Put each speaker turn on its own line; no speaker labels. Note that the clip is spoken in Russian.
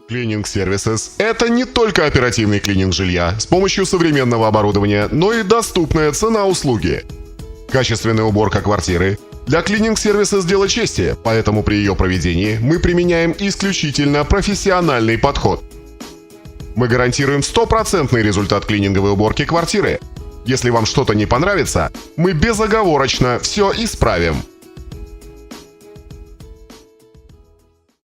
Cleaning Services – это не только оперативный клининг жилья с помощью современного оборудования, но и доступная цена услуги. Качественная уборка квартиры. Для Cleaning Services дело чести, поэтому при ее проведении мы применяем исключительно профессиональный подход. Мы гарантируем стопроцентный результат клининговой уборки квартиры. Если вам что-то не понравится, мы безоговорочно все исправим.